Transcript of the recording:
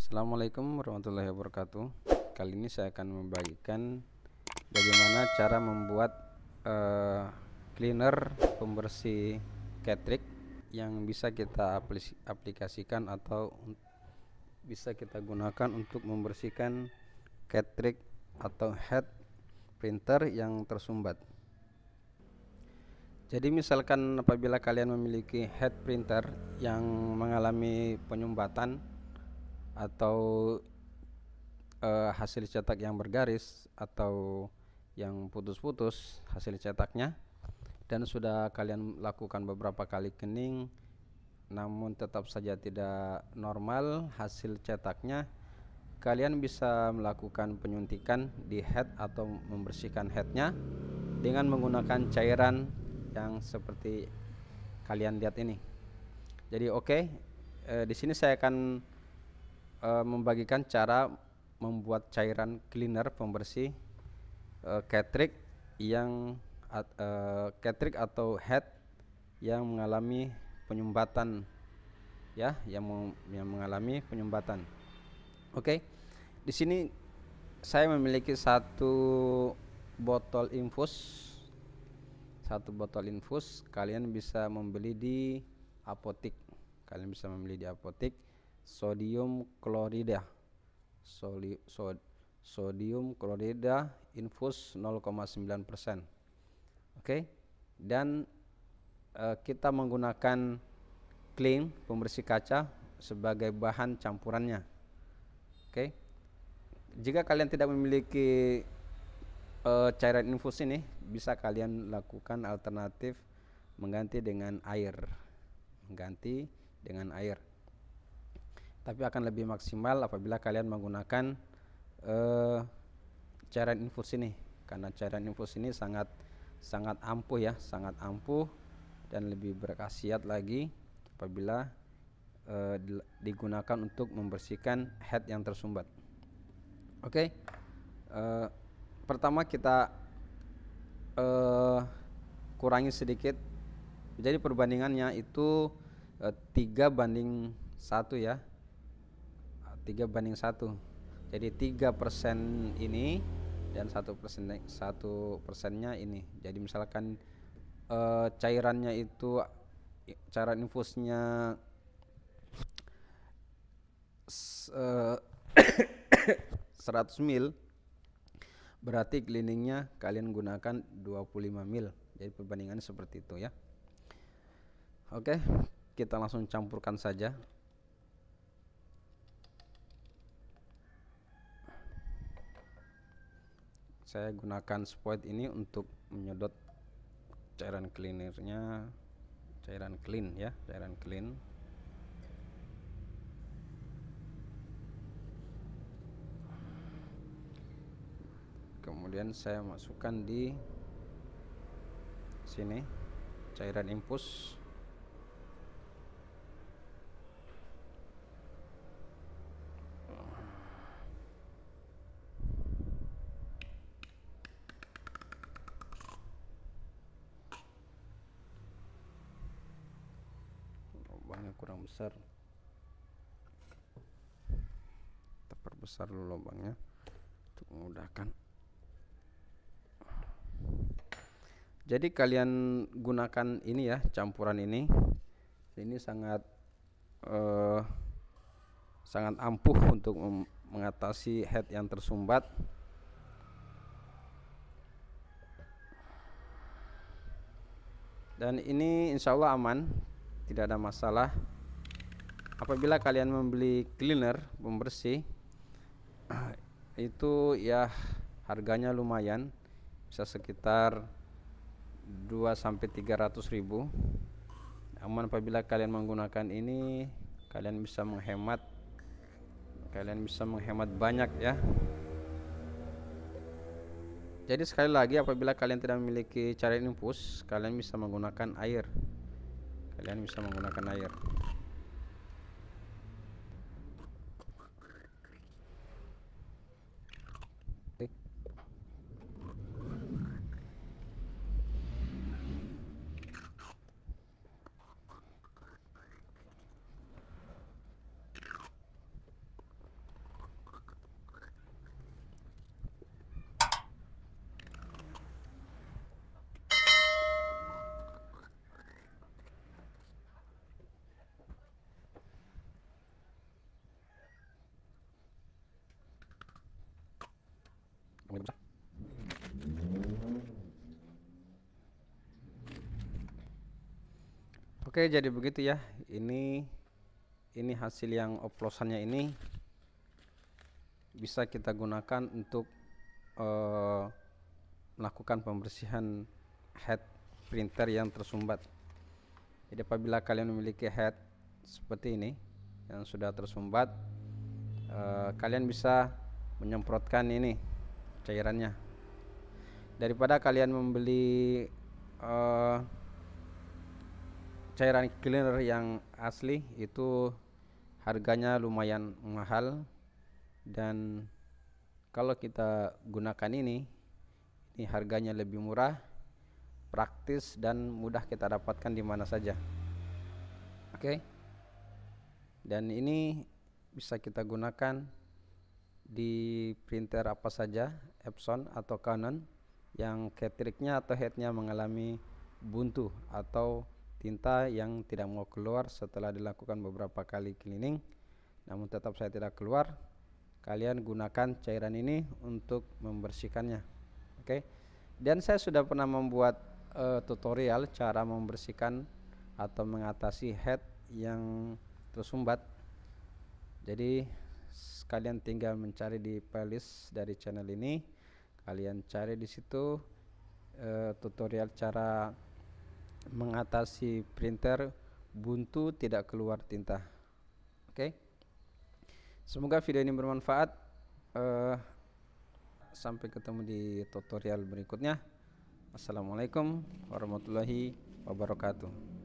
Assalamualaikum warahmatullahi wabarakatuh. Kali ini saya akan membagikan bagaimana cara membuat cleaner pembersih Catrix yang bisa kita aplikasikan atau bisa kita gunakan untuk membersihkan Catrix atau head printer yang tersumbat. Jadi misalkan apabila kalian memiliki head printer yang mengalami penyumbatan atau hasil cetak yang bergaris atau yang putus-putus hasil cetaknya, dan sudah kalian lakukan beberapa kali cleaning namun tetap saja tidak normal hasil cetaknya, kalian bisa melakukan penyuntikan di head atau membersihkan headnya dengan menggunakan cairan yang seperti kalian lihat ini. Jadi di sini saya akan membagikan cara membuat cairan cleaner pembersih Catrix Catrix atau head yang mengalami penyumbatan, ya, yang mengalami penyumbatan. Di sini saya memiliki satu botol infus. Kalian bisa membeli di apotik. Sodium klorida. Sodium klorida infus 0,9%. Dan kita menggunakan clean pembersih kaca sebagai bahan campurannya. Jika kalian tidak memiliki cairan infus ini, bisa kalian lakukan alternatif mengganti dengan air. Tapi akan lebih maksimal apabila kalian menggunakan cairan infus ini, karena cairan infus ini sangat ampuh, ya, sangat ampuh dan lebih berkhasiat lagi apabila digunakan untuk membersihkan head yang tersumbat. Pertama kita kurangi sedikit. Jadi perbandingannya itu 3:1, ya, 3:1. Jadi 3% ini dan 1%nya ini. Jadi misalkan cairan infusnya 100 ml, berarti cleaningnya kalian gunakan 25 ml. Jadi perbandingannya seperti itu, ya. Kita langsung campurkan saja. Saya gunakan spout ini untuk menyedot cairan cleanernya, cairan clean. Kemudian saya masukkan di sini cairan infus. Lubangnya kurang besar, kita perbesar dulu lubangnya untuk memudahkan. Jadi kalian gunakan ini, ya, campuran ini sangat ampuh untuk mengatasi head yang tersumbat. Dan ini insya Allah aman, tidak ada masalah. Apabila kalian membeli cleaner pembersih itu, ya, harganya lumayan, bisa sekitar 200-300 ribu. Namun apabila kalian menggunakan ini, kalian bisa menghemat banyak, ya. Jadi sekali lagi, apabila kalian tidak memiliki cairan infus, kalian bisa menggunakan air. Oke, jadi begitu ya. Ini hasil yang oplosannya ini bisa kita gunakan untuk melakukan pembersihan head printer yang tersumbat. Jadi apabila kalian memiliki head seperti ini yang sudah tersumbat, kalian bisa menyemprotkan ini cairannya. Daripada kalian membeli cairan cleaner yang asli, itu harganya lumayan mahal, dan kalau kita gunakan ini harganya lebih murah, praktis, dan mudah kita dapatkan di mana saja. Oke. Dan ini bisa kita gunakan di printer apa saja, Epson atau Canon, yang cartridge-nya atau headnya mengalami buntu atau tinta yang tidak mau keluar setelah dilakukan beberapa kali cleaning, namun tetap saya tidak keluar. Kalian gunakan cairan ini untuk membersihkannya. Oke. Dan saya sudah pernah membuat tutorial cara membersihkan atau mengatasi head yang tersumbat. Jadi kalian tinggal mencari di playlist dari channel ini, kalian cari di situ tutorial cara mengatasi printer buntu tidak keluar tinta. Oke. Semoga video ini bermanfaat. Sampai ketemu di tutorial berikutnya. Assalamualaikum warahmatullahi wabarakatuh.